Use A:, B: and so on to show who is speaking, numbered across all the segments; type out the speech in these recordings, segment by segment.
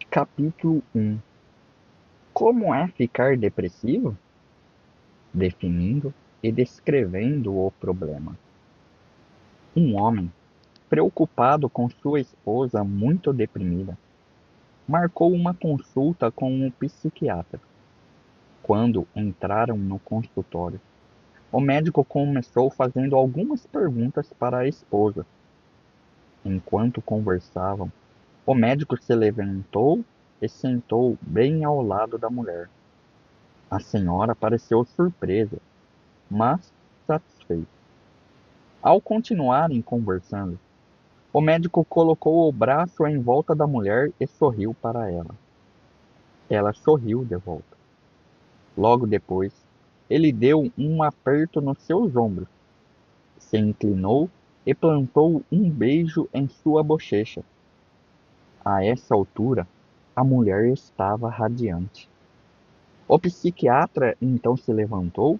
A: Capítulo 1. Como é ficar depressivo? Definindo e descrevendo o problema. Um homem, preocupado com sua esposa muito deprimida, marcou uma consulta com um psiquiatra. Quando entraram no consultório, o médico começou fazendo algumas perguntas para a esposa. Enquanto conversavam, o médico se levantou e sentou bem ao lado da mulher. A senhora pareceu surpresa, mas satisfeita. Ao continuarem conversando, o médico colocou o braço em volta da mulher e sorriu para ela. Ela sorriu de volta. Logo depois, ele deu um aperto nos seus ombros, se inclinou e plantou um beijo em sua bochecha. A essa altura, a mulher estava radiante. O psiquiatra então se levantou,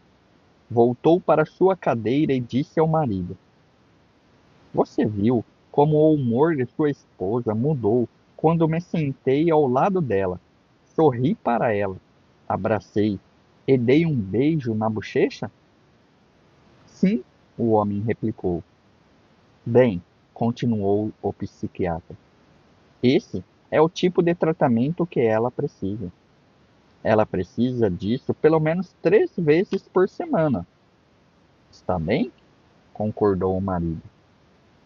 A: voltou para sua cadeira e disse ao marido: Você viu como o humor de sua esposa mudou quando me sentei ao lado dela, sorri para ela, abracei e dei um beijo na bochecha? Sim, o homem replicou. Bem, continuou o psiquiatra, esse é o tipo de tratamento que ela precisa. Ela precisa disso pelo menos 3 vezes por semana. Está bem? Concordou o marido.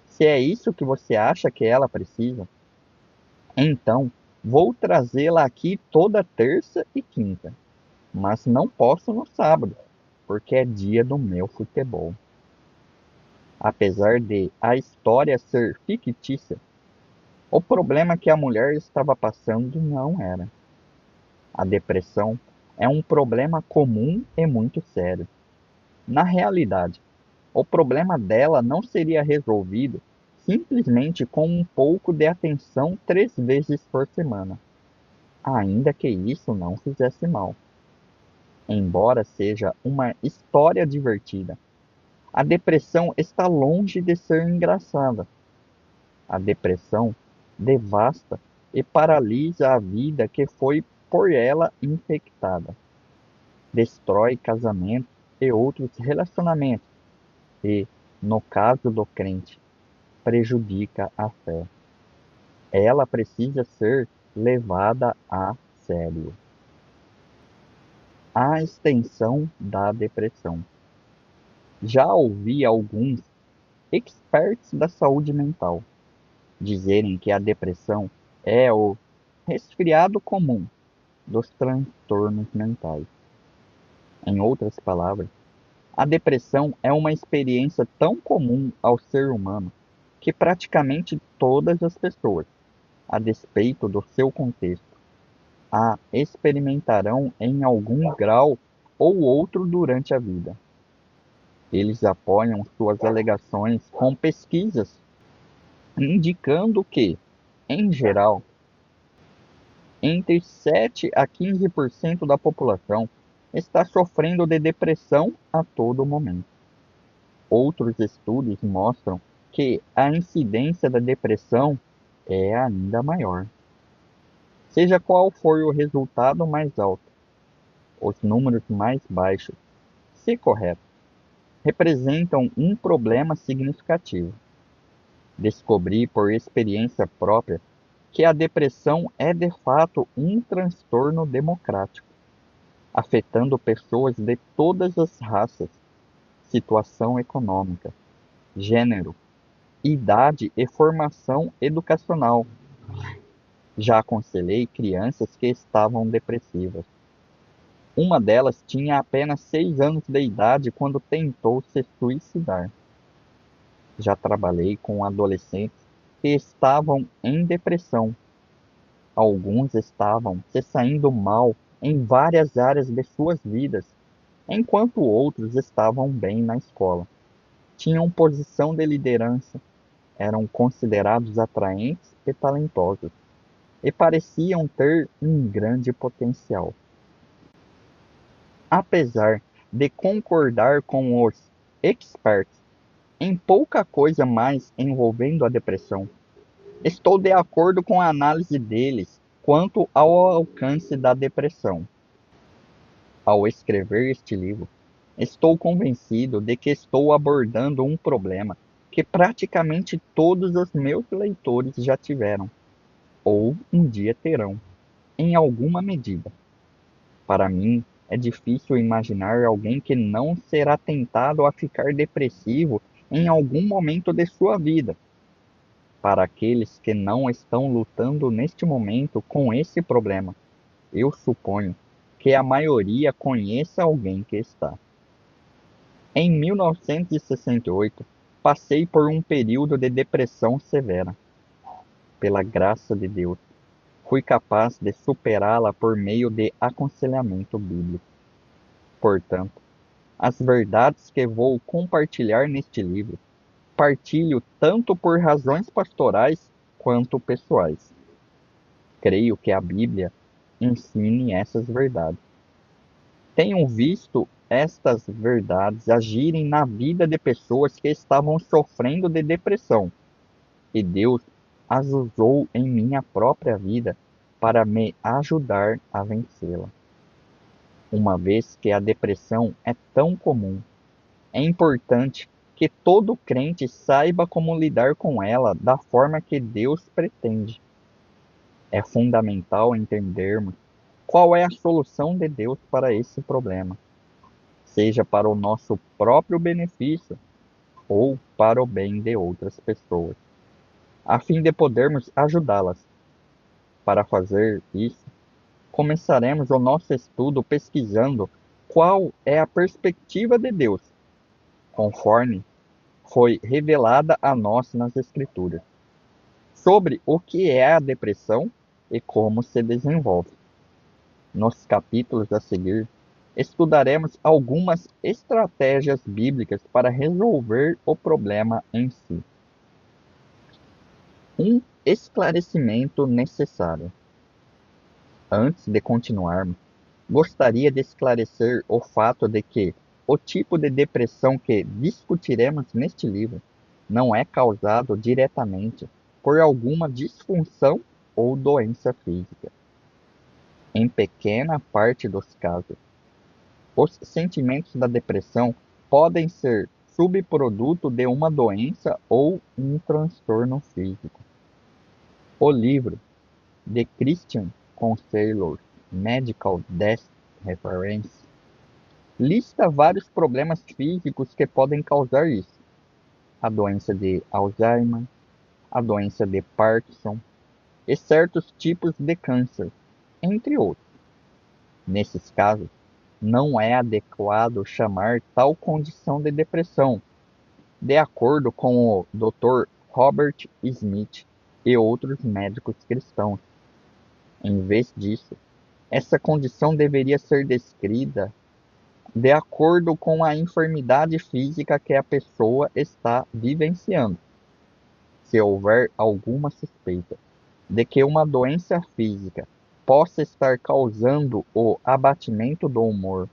A: Se é isso que você acha que ela precisa, então, vou trazê-la aqui toda terça e quinta, mas não posso no sábado, porque é dia do meu futebol. Apesar de a história ser fictícia, o problema que a mulher estava passando não era. A depressão é um problema comum e muito sério. Na realidade, o problema dela não seria resolvido simplesmente com um pouco de atenção 3 vezes por semana, ainda que isso não fizesse mal. Embora seja uma história divertida, a depressão está longe de ser engraçada. A depressão devasta e paralisa a vida que foi por ela infectada. Destrói casamentos e outros relacionamentos e, no caso do crente, prejudica a fé. Ela precisa ser levada a sério. A extensão da depressão. Já ouvi alguns experts da saúde mental dizerem que a depressão é o resfriado comum dos transtornos mentais. Em outras palavras, a depressão é uma experiência tão comum ao ser humano que praticamente todas as pessoas, a despeito do seu contexto, a experimentarão em algum grau ou outro durante a vida. Eles apoiam suas alegações com pesquisas indicando que, em geral, entre 7 a 15% da população está sofrendo de depressão a todo momento. Outros estudos mostram que a incidência da depressão é ainda maior. Seja qual for o resultado mais alto, os números mais baixos, se corretos, representam um problema significativo. Descobri por experiência própria que a depressão é de fato um transtorno democrático, afetando pessoas de todas as raças, situação econômica, gênero, idade e formação educacional. Já aconselhei crianças que estavam depressivas. Uma delas tinha apenas 6 anos de idade quando tentou se suicidar. Já trabalhei com adolescentes que estavam em depressão. Alguns estavam se saindo mal em várias áreas de suas vidas, enquanto outros estavam bem na escola. Tinham posição de liderança, eram considerados atraentes e talentosos, e pareciam ter um grande potencial. Apesar de concordar com os experts em pouca coisa mais envolvendo a depressão, estou de acordo com a análise deles quanto ao alcance da depressão. Ao escrever este livro, estou convencido de que estou abordando um problema que praticamente todos os meus leitores já tiveram, ou um dia terão, em alguma medida. Para mim, é difícil imaginar alguém que não será tentado a ficar depressivo em algum momento de sua vida. Para aqueles que não estão lutando neste momento com esse problema, eu suponho que a maioria conheça alguém que está. Em 1968, passei por um período de depressão severa. Pela graça de Deus, fui capaz de superá-la por meio de aconselhamento bíblico. Portanto, as verdades que vou compartilhar neste livro, partilho tanto por razões pastorais quanto pessoais. Creio que a Bíblia ensine essas verdades. Tenho visto estas verdades agirem na vida de pessoas que estavam sofrendo de depressão, e Deus as usou em minha própria vida para me ajudar a vencê-la. Uma vez que a depressão é tão comum, é importante que todo crente saiba como lidar com ela da forma que Deus pretende. É fundamental entendermos qual é a solução de Deus para esse problema, seja para o nosso próprio benefício ou para o bem de outras pessoas, a fim de podermos ajudá-las. Para fazer isso, começaremos o nosso estudo pesquisando qual é a perspectiva de Deus, conforme foi revelada a nós nas Escrituras, sobre o que é a depressão e como se desenvolve. Nos capítulos a seguir, estudaremos algumas estratégias bíblicas para resolver o problema em si. Um esclarecimento necessário. Antes de continuarmos, gostaria de esclarecer o fato de que o tipo de depressão que discutiremos neste livro não é causado diretamente por alguma disfunção ou doença física. Em pequena parte dos casos, os sentimentos da depressão podem ser subproduto de uma doença ou um transtorno físico. O livro The Christian Counselor's Medical Desk Reference lista vários problemas físicos que podem causar isso: a doença de Alzheimer, a doença de Parkinson e certos tipos de câncer, entre outros. Nesses casos, não é adequado chamar tal condição de depressão, de acordo com o Dr. Robert Smith e outros médicos cristãos. Em vez disso, essa condição deveria ser descrita de acordo com a enfermidade física que a pessoa está vivenciando. Se houver alguma suspeita de que uma doença física possa estar causando o abatimento do humor,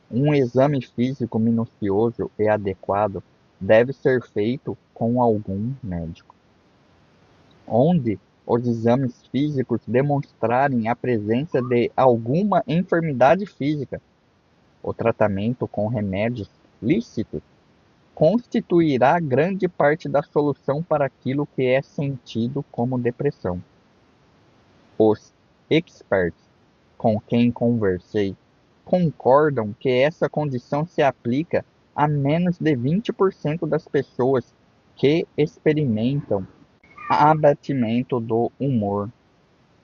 A: um exame físico minucioso e adequado deve ser feito com algum médico. Onde os exames físicos demonstrarem a presença de alguma enfermidade física, o tratamento com remédios lícitos constituirá grande parte da solução para aquilo que é sentido como depressão. Os experts com quem conversei concordam que essa condição se aplica a menos de 20% das pessoas que experimentam abatimento do humor.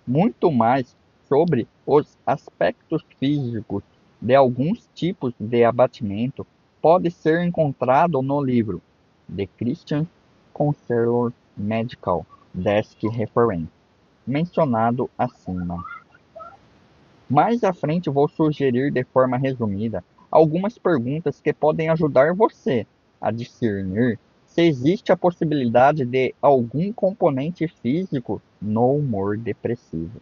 A: Muito mais sobre os aspectos físicos de alguns tipos de abatimento pode ser encontrado no livro The Christian Counselor Medical Desk Reference, mencionado acima. Mais à frente vou sugerir de forma resumida algumas perguntas que podem ajudar você a discernir se existe a possibilidade de algum componente físico no humor depressivo.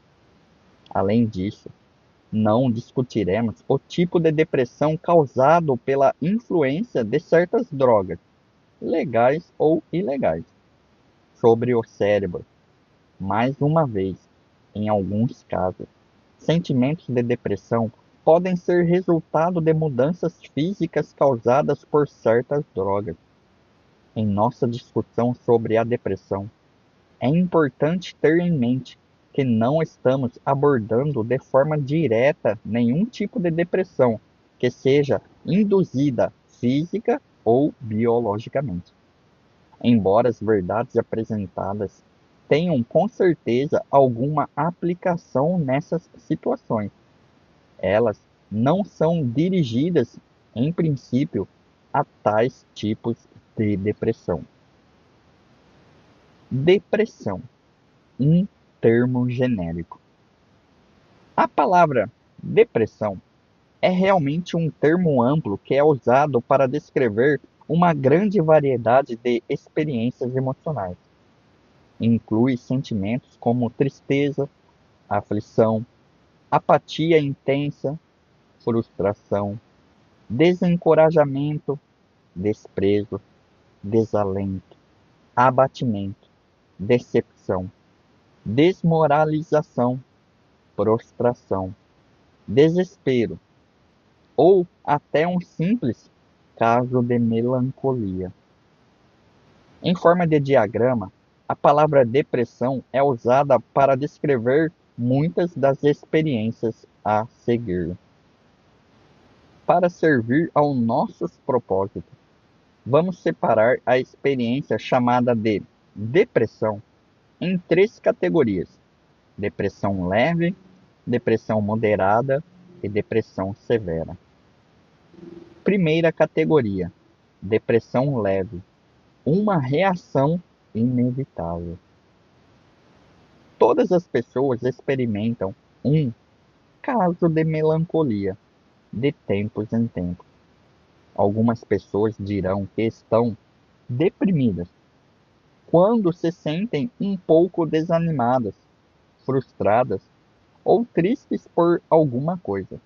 A: Além disso, não discutiremos o tipo de depressão causado pela influência de certas drogas, legais ou ilegais, sobre o cérebro. Mais uma vez, Em alguns casos, sentimentos de depressão podem ser resultado de mudanças físicas causadas por certas drogas. Em nossa discussão sobre a depressão, é importante ter em mente que não estamos abordando de forma direta nenhum tipo de depressão que seja induzida física ou biologicamente. Embora as verdades apresentadas tenham com certeza alguma aplicação nessas situações, elas não são dirigidas, em princípio, a tais tipos de depressão. Depressão, um termo genérico. A palavra depressão é realmente um termo amplo que é usado para descrever uma grande variedade de experiências emocionais. Inclui sentimentos como tristeza, aflição, apatia intensa, frustração, desencorajamento, desprezo, desalento, abatimento, decepção, desmoralização, prostração, desespero ou até um simples caso de melancolia. Em forma de diagrama, a palavra depressão é usada para descrever muitas das experiências a seguir. Para servir aos nossos propósitos, vamos separar a experiência chamada de depressão em três categorias: depressão leve, depressão moderada e depressão severa. Primeira categoria: depressão leve, uma reação inevitável. Todas as pessoas experimentam um caso de melancolia de tempos em tempos. Algumas pessoas dirão que estão deprimidas quando se sentem um pouco desanimadas, frustradas ou tristes por alguma coisa.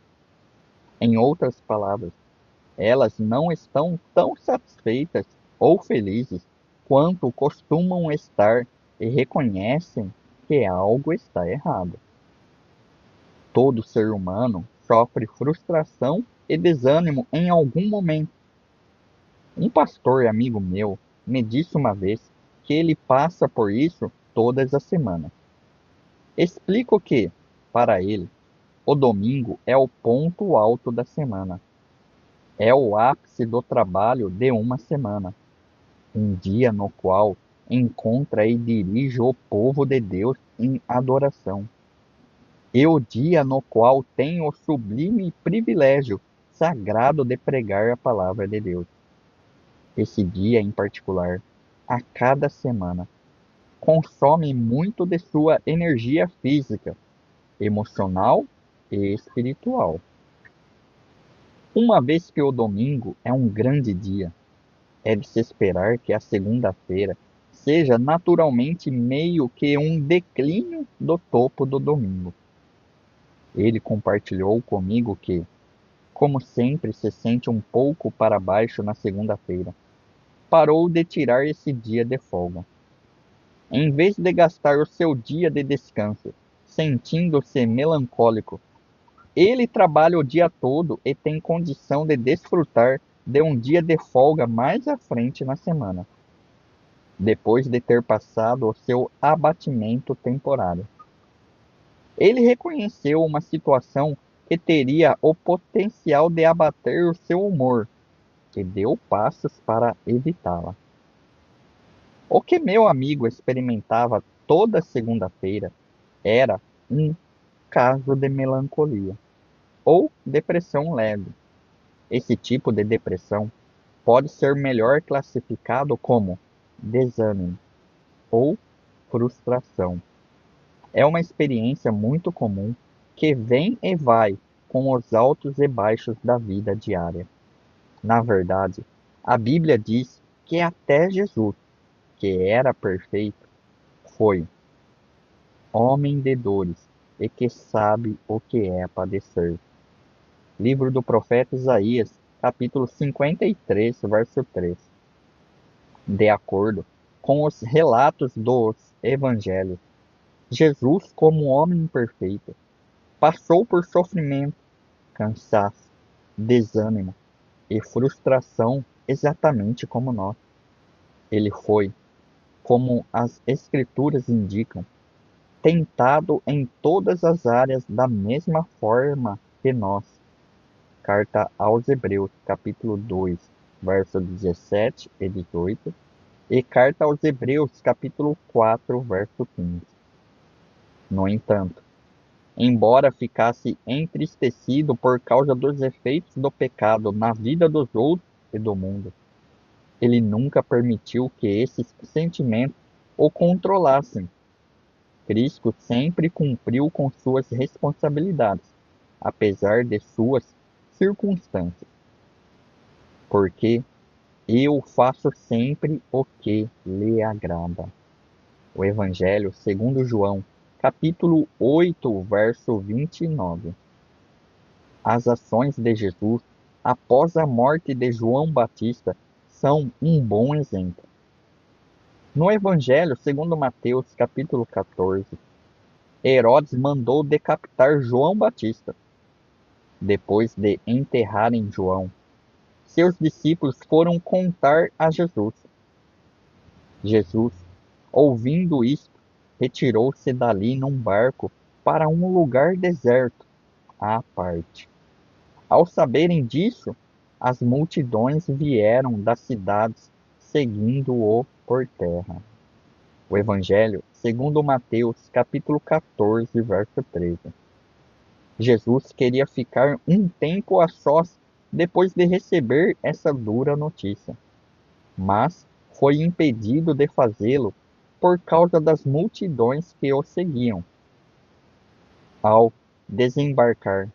A: Em outras palavras, elas não estão tão satisfeitas ou felizes quanto costumam estar e reconhecem que algo está errado. Todo ser humano sofre frustração e desânimo em algum momento. Um pastor amigo meu me disse uma vez que ele passa por isso todas as semanas. Explico que, para ele, o domingo é o ponto alto da semana. É o ápice do trabalho de uma semana. Um dia no qual encontra e dirige o povo de Deus em adoração. E o dia no qual tem o sublime privilégio sagrado de pregar a palavra de Deus. Esse dia em particular, a cada semana, consome muito de sua energia física, emocional e espiritual. Uma vez que o domingo é um grande dia, é de se esperar que a segunda-feira seja naturalmente meio que um declínio do topo do domingo. Ele compartilhou comigo que, como sempre se sente um pouco para baixo na segunda-feira, parou de tirar esse dia de folga. Em vez de gastar o seu dia de descanso sentindo-se melancólico, ele trabalha o dia todo e tem condição de desfrutar de um dia de folga mais à frente na semana, depois de ter passado o seu abatimento temporário. Ele reconheceu uma situação que teria o potencial de abater o seu humor e deu passos para evitá-la. O que meu amigo experimentava toda segunda-feira era um caso de melancolia ou depressão leve. Esse tipo de depressão pode ser melhor classificado como desânimo ou frustração. É uma experiência muito comum que vem e vai com os altos e baixos da vida diária. Na verdade, a Bíblia diz que até Jesus, que era perfeito, foi homem de dores e que sabe o que é padecer. Livro do profeta Isaías, capítulo 53, verso 3. De acordo com os relatos dos evangelhos, Jesus, como homem perfeito, passou por sofrimento, cansaço, desânimo e frustração exatamente como nós. Ele foi, como as Escrituras indicam, tentado em todas as áreas da mesma forma que nós. Carta aos Hebreus, capítulo 2, versos 17 e 18, e Carta aos Hebreus, capítulo 4, verso 15. No entanto, embora ficasse entristecido por causa dos efeitos do pecado na vida dos outros e do mundo, ele nunca permitiu que esses sentimentos o controlassem. Cristo sempre cumpriu com suas responsabilidades, apesar de suas circunstâncias, porque eu faço sempre o que lhe agrada. O Evangelho segundo João, capítulo 8, verso 29. As ações de Jesus após a morte de João Batista são um bom exemplo. No Evangelho segundo Mateus, capítulo 14, Herodes mandou decapitar João Batista. Depois de enterrarem João, seus discípulos foram contar a Jesus. Jesus, ouvindo isto, retirou-se dali num barco para um lugar deserto, à parte. Ao saberem disso, as multidões vieram das cidades seguindo-o por terra. O Evangelho segundo Mateus, capítulo 14, verso 13. Jesus queria ficar um tempo a sós depois de receber essa dura notícia, mas foi impedido de fazê-lo por causa das multidões que o seguiam. Ao desembarcar,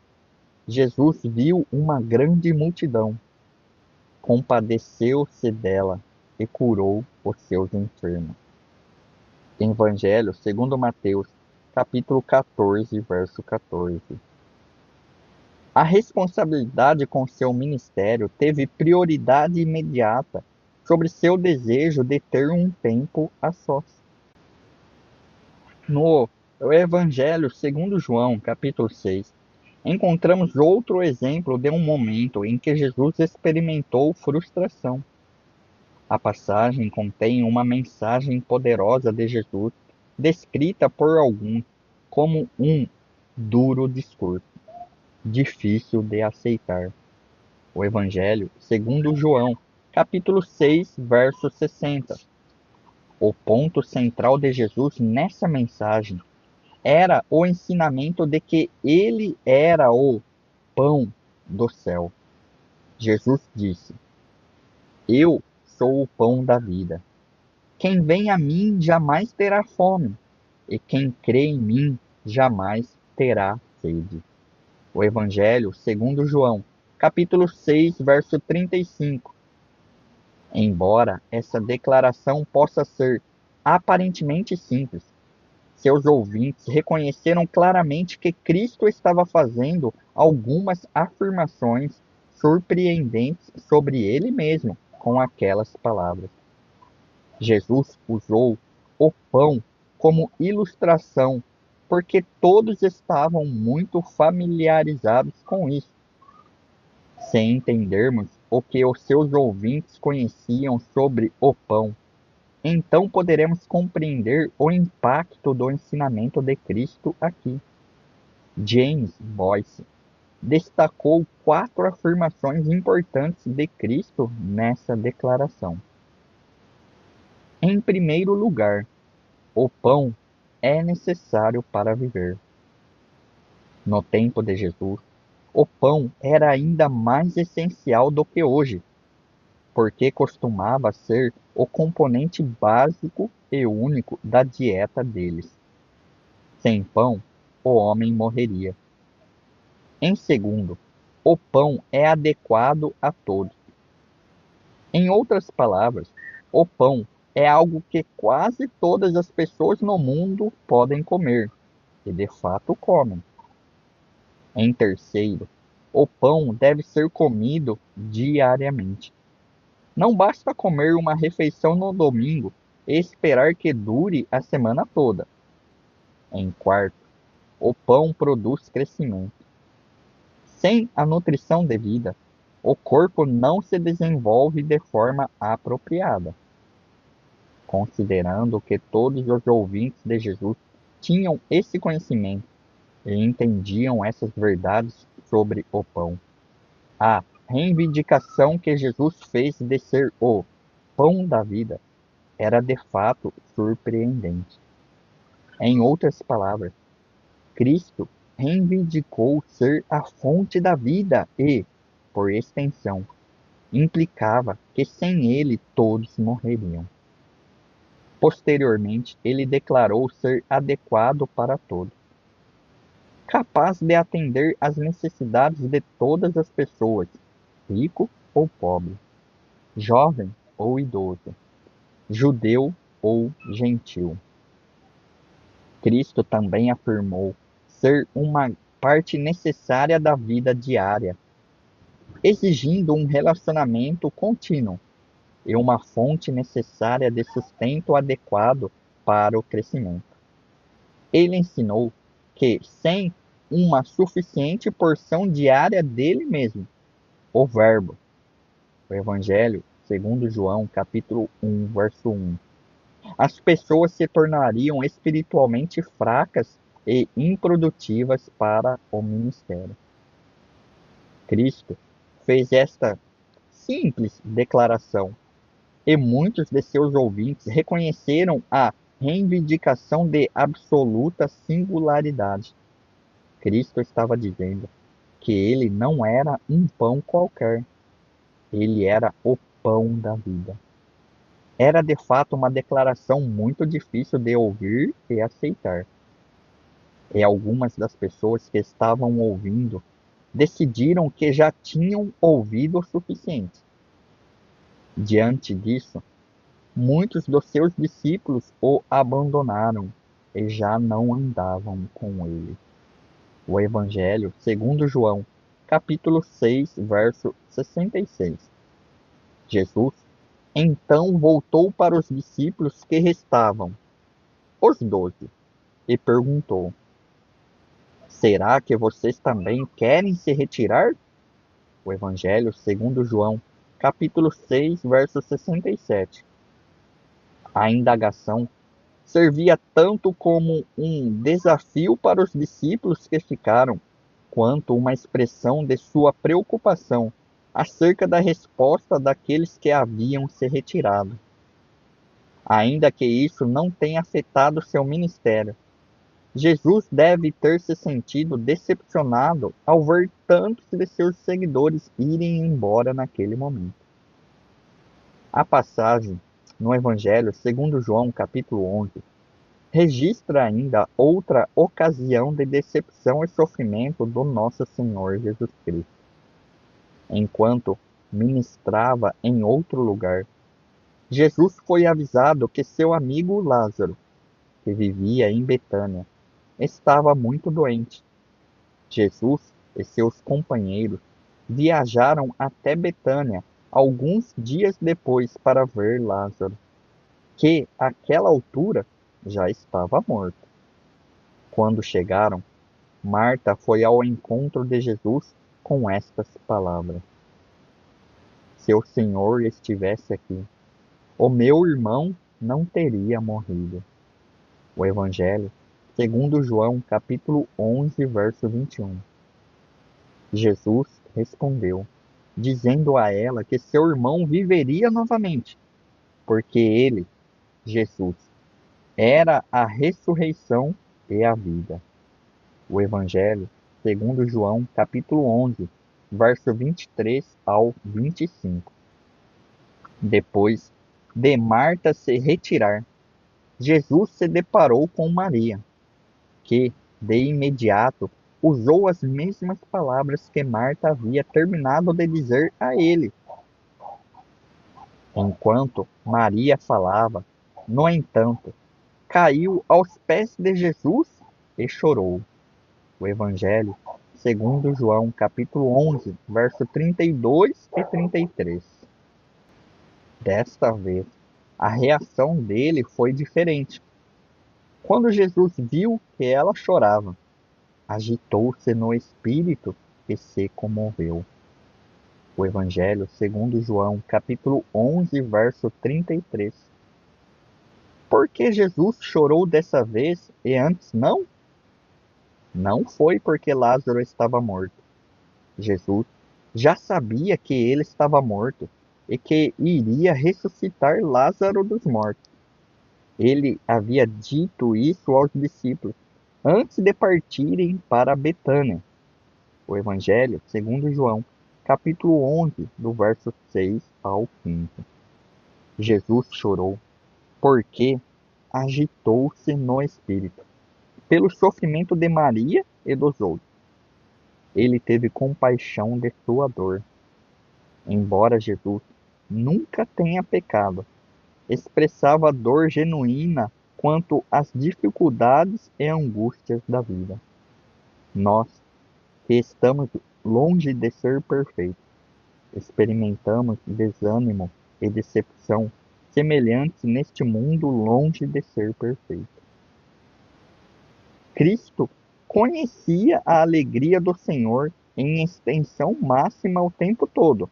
A: Jesus viu uma grande multidão, compadeceu-se dela e curou os seus enfermos. Evangelho segundo Mateus, capítulo 14, verso 14. A responsabilidade com seu ministério teve prioridade imediata sobre seu desejo de ter um tempo a sós. No Evangelho segundo João, capítulo 6, encontramos outro exemplo de um momento em que Jesus experimentou frustração. A passagem contém uma mensagem poderosa de Jesus, descrita por alguns como um duro discurso, difícil de aceitar. O Evangelho segundo João, capítulo 6, verso 60. O ponto central de Jesus nessa mensagem era o ensinamento de que ele era o pão do céu. Jesus disse: Eu sou o pão da vida. Quem vem a mim jamais terá fome, e quem crê em mim jamais terá sede. O Evangelho segundo João, capítulo 6, verso 35. Embora essa declaração possa ser aparentemente simples, seus ouvintes reconheceram claramente que Cristo estava fazendo algumas afirmações surpreendentes sobre ele mesmo com aquelas palavras. Jesus usou o pão como ilustração, porque todos estavam muito familiarizados com isso. Se entendermos o que os seus ouvintes conheciam sobre o pão, então poderemos compreender o impacto do ensinamento de Cristo aqui. James Boyce destacou 4 afirmações importantes de Cristo nessa declaração. Em primeiro lugar, o pão é necessário para viver. No tempo de Jesus, o pão era ainda mais essencial do que hoje, porque costumava ser o componente básico e único da dieta deles. Sem pão, o homem morreria. Em segundo, o pão é adequado a todos. Em outras palavras, o pão é algo que quase todas as pessoas no mundo podem comer, e de fato comem. Em terceiro, o pão deve ser comido diariamente. Não basta comer uma refeição no domingo e esperar que dure a semana toda. Em quarto, o pão produz crescimento. Sem a nutrição devida, o corpo não se desenvolve de forma apropriada. Considerando que todos os ouvintes de Jesus tinham esse conhecimento e entendiam essas verdades sobre o pão, a reivindicação que Jesus fez de ser o pão da vida era de fato surpreendente. Em outras palavras, Cristo reivindicou ser a fonte da vida e, por extensão, implicava que sem ele todos morreriam. Posteriormente, ele declarou ser adequado para todos, capaz de atender às necessidades de todas as pessoas, rico ou pobre, jovem ou idoso, judeu ou gentil. Cristo também afirmou ser uma parte necessária da vida diária, exigindo um relacionamento contínuo e uma fonte necessária de sustento adequado para o crescimento. Ele ensinou que, sem uma suficiente porção diária dele mesmo, o Verbo, o Evangelho, segundo João, capítulo 1, verso 1, as pessoas se tornariam espiritualmente fracas e improdutivas para o ministério. Cristo fez esta simples declaração e muitos de seus ouvintes reconheceram a reivindicação de absoluta singularidade. Cristo estava dizendo que ele não era um pão qualquer, ele era o pão da vida. Era de fato uma declaração muito difícil de ouvir e aceitar. E algumas das pessoas que estavam ouvindo decidiram que já tinham ouvido o suficiente. Diante disso, muitos dos seus discípulos o abandonaram e já não andavam com ele. O Evangelho segundo João, capítulo 6, verso 66. Jesus então voltou para os discípulos que restavam, os 12, e perguntou: Será que vocês também querem se retirar? O Evangelho segundo João, capítulo 6, verso 67. A indagação servia tanto como um desafio para os discípulos que ficaram, quanto uma expressão de sua preocupação acerca da resposta daqueles que haviam se retirado. Ainda que isso não tenha afetado seu ministério, Jesus deve ter se sentido decepcionado ao ver tantos de seus seguidores irem embora naquele momento. A passagem no Evangelho segundo João, capítulo 11, registra ainda outra ocasião de decepção e sofrimento do nosso Senhor Jesus Cristo. Enquanto ministrava em outro lugar, Jesus foi avisado que seu amigo Lázaro, que vivia em Betânia, estava muito doente. Jesus e seus companheiros viajaram até Betânia alguns dias depois para ver Lázaro, que àquela altura já estava morto. Quando chegaram, Marta foi ao encontro de Jesus com estas palavras: Se o Senhor estivesse aqui, o meu irmão não teria morrido. O Evangelho segundo João, capítulo 11, verso 21. Jesus respondeu, dizendo a ela que seu irmão viveria novamente, porque ele, Jesus, era a ressurreição e a vida. O Evangelho segundo João, capítulo 11, verso 23 ao 25. Depois de Marta se retirar, Jesus se deparou com Maria, que, de imediato, usou as mesmas palavras que Marta havia terminado de dizer a ele. Enquanto Maria falava, no entanto, caiu aos pés de Jesus e chorou. O Evangelho segundo João, capítulo 11, verso 32 e 33. Desta vez, a reação dele foi diferente. Quando Jesus viu que ela chorava, agitou-se no espírito e se comoveu. O Evangelho segundo João, capítulo 11, verso 33. Por que Jesus chorou dessa vez e antes não? Não foi porque Lázaro estava morto. Jesus já sabia que ele estava morto e que iria ressuscitar Lázaro dos mortos. Ele havia dito isso aos discípulos antes de partirem para Betânia. O Evangelho segundo João, capítulo 11, do verso 6 ao 15. Jesus chorou porque agitou-se no espírito, pelo sofrimento de Maria e dos outros. Ele teve compaixão de sua dor. Embora Jesus nunca tenha pecado, expressava dor genuína quanto às dificuldades e angústias da vida. Nós, que estamos longe de ser perfeitos, experimentamos desânimo e decepção semelhantes neste mundo longe de ser perfeito. Cristo conhecia a alegria do Senhor em extensão máxima o tempo todo,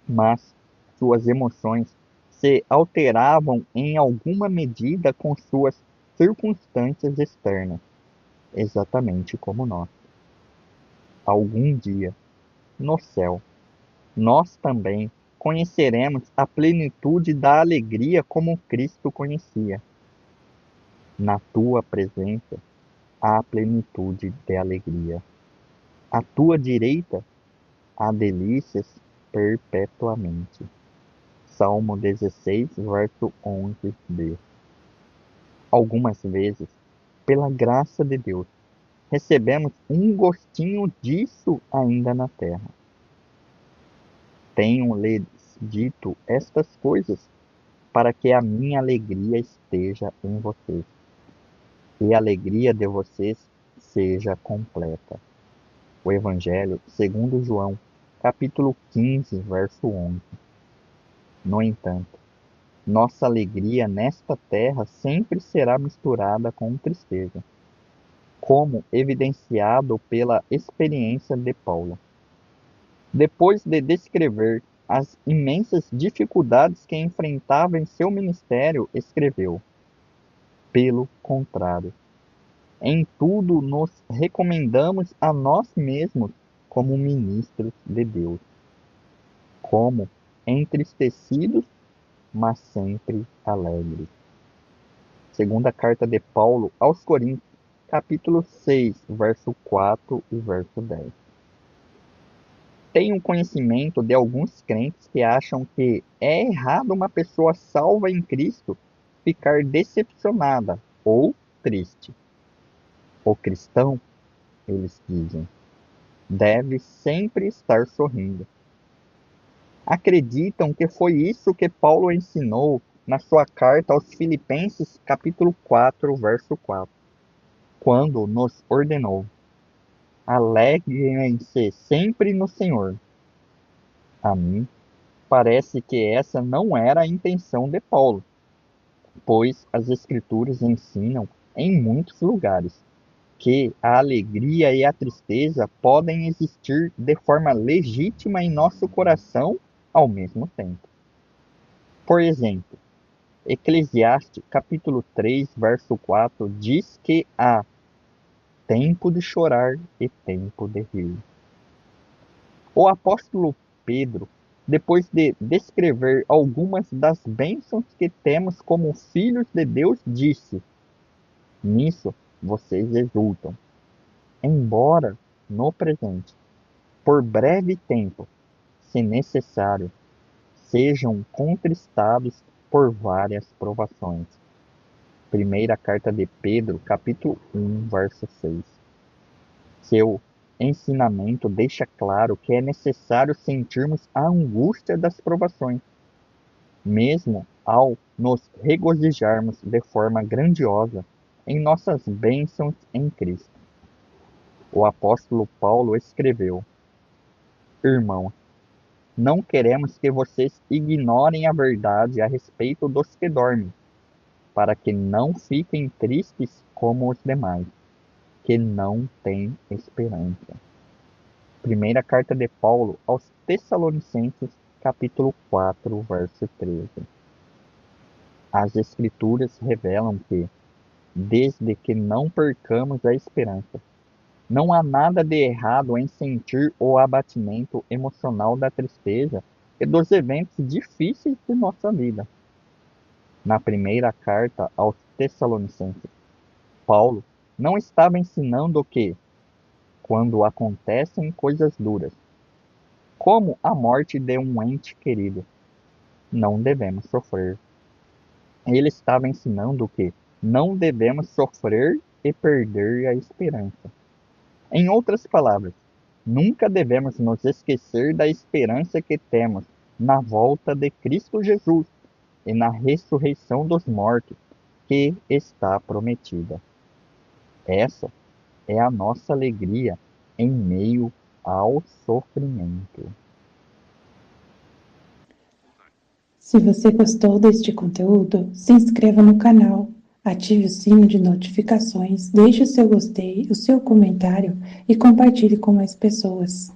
A: mas suas emoções se alteravam em alguma medida com suas circunstâncias externas, exatamente como nós. Algum dia, no céu, nós também conheceremos a plenitude da alegria como Cristo conhecia. Na tua presença há plenitude de alegria. À tua direita há delícias perpetuamente. Salmo 16, verso 11b. Algumas vezes, pela graça de Deus, recebemos um gostinho disso ainda na terra. Tenho-lhes dito estas coisas para que a minha alegria esteja em vocês e a alegria de vocês seja completa. O Evangelho segundo João, capítulo 15, verso 11. No entanto, nossa alegria nesta terra sempre será misturada com tristeza, como evidenciado pela experiência de Paulo. Depois de descrever as imensas dificuldades que enfrentava em seu ministério, escreveu: pelo contrário, em tudo nos recomendamos a nós mesmos como ministros de Deus, como entristecidos, mas sempre alegres. Segunda carta de Paulo aos Coríntios, capítulo 6, verso 4 e verso 10. Tenho conhecimento de alguns crentes que acham que é errado uma pessoa salva em Cristo ficar decepcionada ou triste. O cristão, eles dizem, deve sempre estar sorrindo. Acreditam que foi isso que Paulo ensinou na sua carta aos Filipenses, capítulo 4, verso 4, quando nos ordenou: alegrem-se sempre no Senhor. A mim, parece que essa não era a intenção de Paulo, pois as Escrituras ensinam em muitos lugares que a alegria e a tristeza podem existir de forma legítima em nosso coração ao mesmo tempo. Por exemplo, Eclesiastes capítulo 3, verso 4 diz que há tempo de chorar e tempo de rir. O apóstolo Pedro, depois de descrever algumas das bênçãos que temos como filhos de Deus, disse: nisso vocês exultam, embora no presente, por breve tempo, se necessário, sejam contristados por várias provações. Primeira carta de Pedro, capítulo 1, verso 6. Seu ensinamento deixa claro que é necessário sentirmos a angústia das provações, mesmo ao nos regozijarmos de forma grandiosa em nossas bênçãos em Cristo. O apóstolo Paulo escreveu: irmãos, não queremos que vocês ignorem a verdade a respeito dos que dormem, para que não fiquem tristes como os demais, que não têm esperança. Primeira carta de Paulo aos Tessalonicenses, capítulo 4, verso 13. As Escrituras revelam que, desde que não percamos a esperança, não há nada de errado em sentir o abatimento emocional da tristeza e dos eventos difíceis de nossa vida. Na primeira carta aos Tessalonicenses, Paulo não estava ensinando que, quando acontecem coisas duras, como a morte de um ente querido, não devemos sofrer. Ele estava ensinando que não devemos sofrer e perder a esperança. Em outras palavras, nunca devemos nos esquecer da esperança que temos na volta de Cristo Jesus e na ressurreição dos mortos que está prometida. Essa é a nossa alegria em meio ao sofrimento.
B: Se você gostou deste conteúdo, se inscreva no canal, ative o sino de notificações, deixe o seu gostei, o seu comentário e compartilhe com mais pessoas.